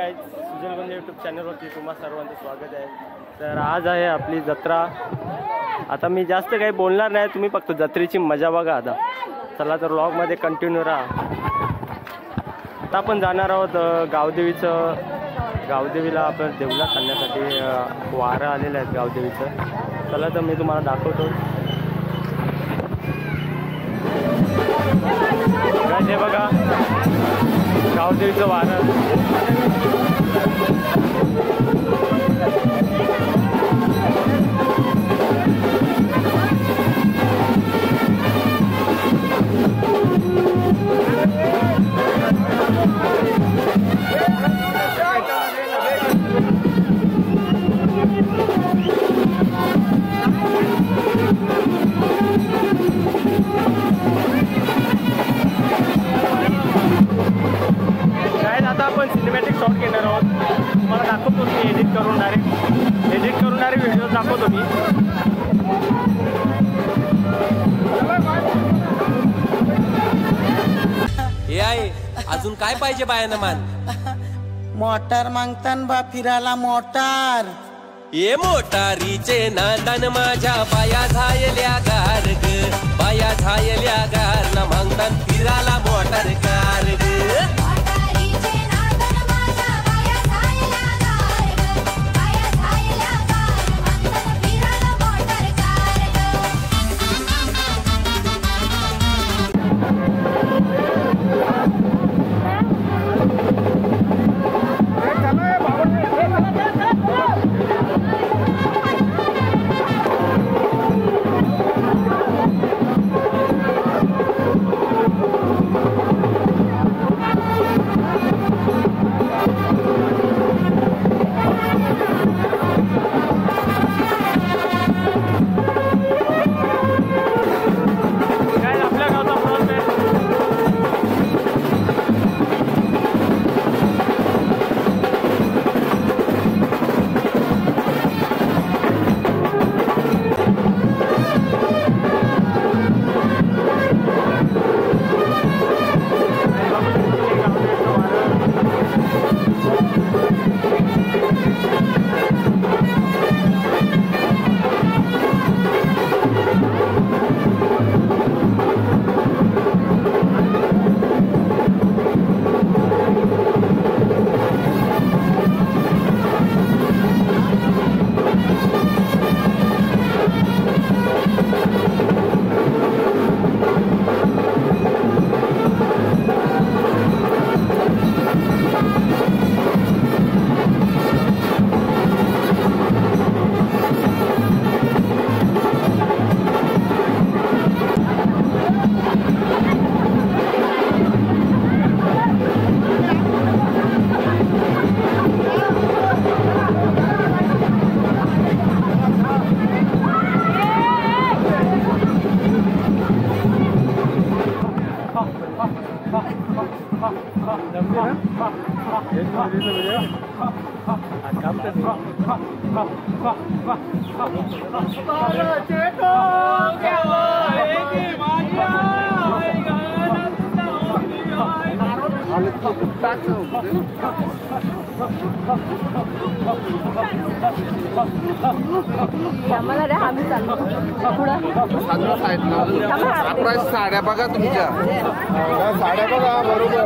Guys, सुजल Gondhale YouTube चॅनलवरती तुम्हा सर्वांचं स्वागत आहे। तर आज आहे आपली जत्रा। आता मी जास्त काही बोलणार नाही, तुम्ही फक्त जत्रेची मजा बघा आता। चला तर व्लॉगमध्ये कंटिन्यू राहा। आता आपण जाणार आहोत गावदेवीला आपण देवला खाण्यासाठी वारं आलेलं आहे गावदेवीचं। चला तर मी तुम्हाला दाखवतो। हे बघा गावदेवीचं वारं। आता आपण सिनेमॅटिक शॉट घेणार आहोत। तुम्हाला दाखवतो मी एडिट करून डायरेक्ट व्हिडिओ दाखवतो मी। हे आहे अजून काय पाहिजे बायानं मान? मोटार मागतान बा फिरायला मोटार। ये मोटारीचे नादान माझ्या बाया झायल्या गार ग, बाया झायल्या गार ना मागतान फिरायला मोटार कार ग। साड्या बघा तुमच्या, साड्या बघा बरोबर।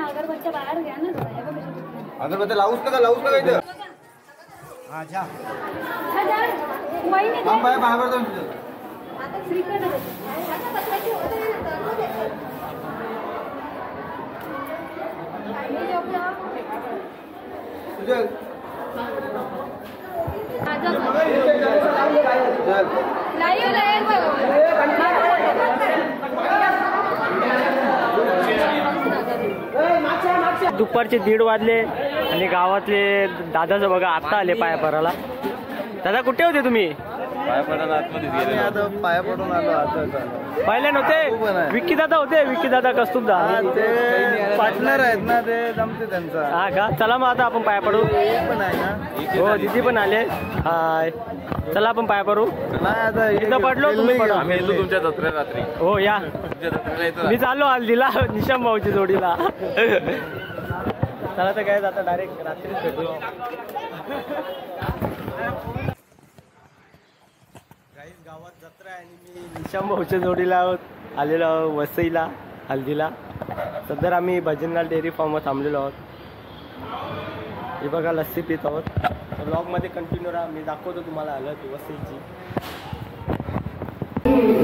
अगरबत्त्या बाहेर घ्या ना अगरबत्ती लावूच नका इथं अच्छा थांब बाय बाहेर जाऊन तुझं लाईव्ह दुपारचे 1:30 वाजले आणि गावातले दादाचं बघा आता आले पाया पडायला. दादा कुठे होते तुम्ही? पाया पडायला आतमध्ये गेले. आता पाया पडून आलो. आता पहिले नव्हते? विक्की दादा होते. विक्की दादा कस्तुरदा ते पार्टनर आहेत ना, ते जमते त्यांचा. हा का? चला मग आता आपण पाया पडू. पण आहे ना. हो दिदी पण आले. हाय चला आपण पाया पडू. नाही आता इथं पडलो तुम्ही पडा. आम्ही येतो तुमच्या जत्रे रात्री. हो या तुमच्या जत्रेला येतो. मी चाललो हल्दीला निशाम भाऊची जोडीला. चला तर काय आता डायरेक्ट रात्रीच भेटू. गावात जत्रा आहे आणि मी निशाम भाऊच्या जोडीला आलेलो आहोत वसईला हल्दीला. सध्या आम्ही भजनलाल डेअरी फार्मवर थांबलेलो आहोत. हे बघा लस्सी पित आहोत. ब्लॉगमध्ये कंटिन्यू राहा. मी दाखवतो तुम्हाला आलं ती वसईची.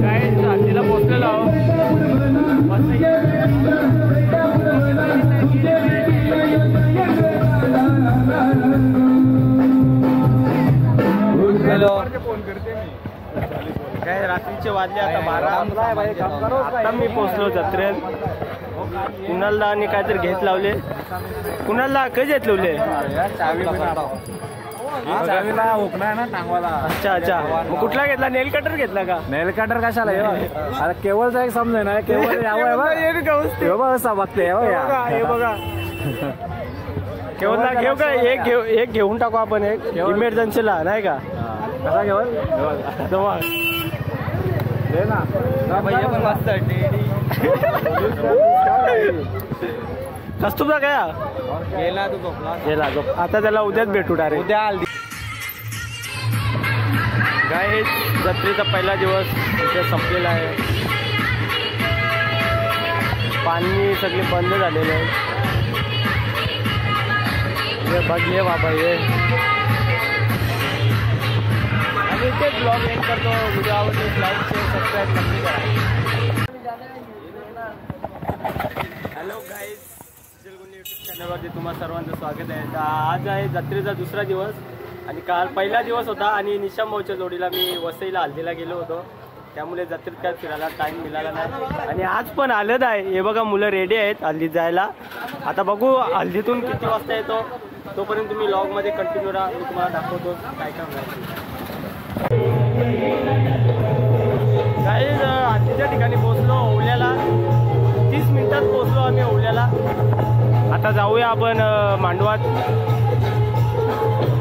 काय हल्दीला पोचलेलो आहोत. हॅलो काय रात्रीचे वाजले आता 12. आता मी पोचलो जत्रेत. कुणालदा आणि काहीतरी घेत लावले. कुणालदा कधी घेत लावले? अच्छा अच्छा. मग कुठला घेतला? नेल कटर घेतला का? नेल कटर कशाला? अरे केवळचा एक समजे ना. केवळ बघते हे बघा केवळला घेऊ का? एक घेऊन टाकू आपण. एक इमर्जन्सीला नाही का? कसा केवळ कस्तुरदा काय गेला तो. आता त्याला उद्याच भेटू डायरेक्ट. उद्या काय जत्रेचा पहिला दिवस इथे संपलेला आहे. पाणी सगळे बंद झालेले आहे. बघले बाबा हे. आणि इथे ब्लॉग एंड करतो. व्हिडिओ आवडले लाईक शेअर सबस्क्राईब नक्की करा. हॅलो गाईज, जलगुंडी यूट्यूब चॅनलवरती तुम्हा सर्वांचं स्वागत आहे. तर आज आहे जत्रेचा दुसरा दिवस आणि काल पहिला दिवस होता आणि निशाम भाऊच्या जोडीला मी वसईला हल्दीला गेलो होतो. त्यामुळे जत्रेत काय फिरायला टाईम मिळाला नाही आणि आज पण हळद आहे. हे बघा मुलं रेडी आहेत हल्दीत जायला. आता बघू हल्दीतून किती वाजता येतो. तोपर्यंत तुम्ही व्लॉगमध्ये कंटिन्यू राहा. मी तुम्हाला दाखवतो काय काय होणार. काही हल्दीच्या ठिकाणी पोहोचलो ओवल्याला. 30 मिनिटात पोहोचलो आम्ही ओवल्याला. आता जाऊया आपण मांडवात.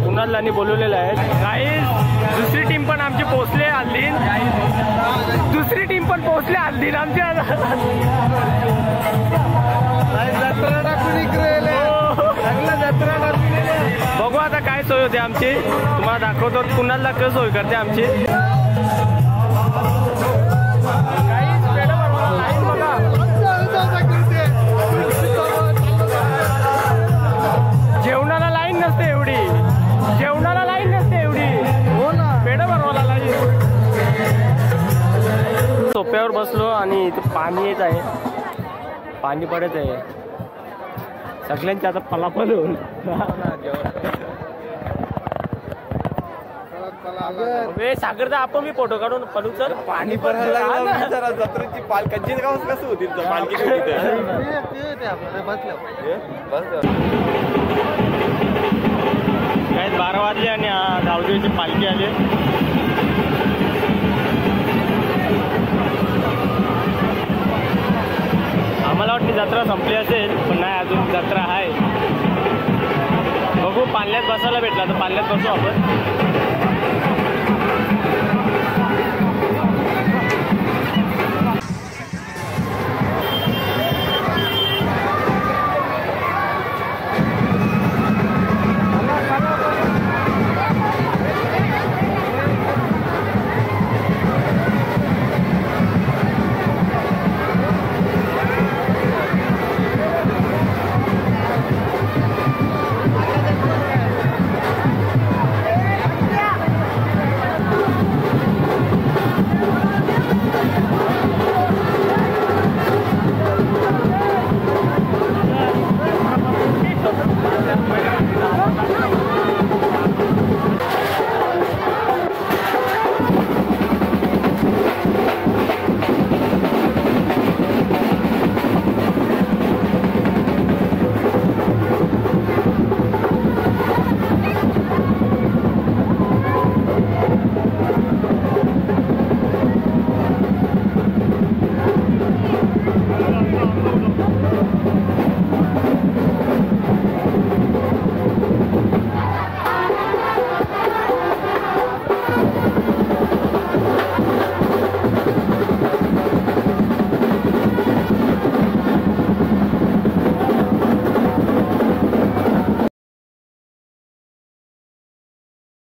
कुणालदानी बोलवलेलं आहे. काही दुसरी टीम पण आमची पोहोचले हल्दीन. दुसरी टीम पण पोहोचले हल्दीन आमच्या. बघू आता काय सोय होते आमची. तुम्हाला दाखवतो कुणाला कसं सोय करते आमची. जेवणाला लाईन नसते एवढी. जेवणाला लाईन नसते एवढी. हो ना. पेढ बनवायला लाईन. सोप्यावर बसलो आणि इथे पाणी येत आहे. पाणी पडत आहे सगळ्यांच्या आता पलापल होऊन. सागरदा आपण मी फोटो काढून पडू. चल पाणी भरायला जत्रेची पालकांची कसं होतील पालखी. काय 12 वाजले आणि गावदेवीची पालखी आली. आम्हाला वाटते जत्रा संपली असेल पण नाही, अजून जत्रा आहे. बघू पाल्यात बसायला भेटला तर पाल्यात बसू आपण.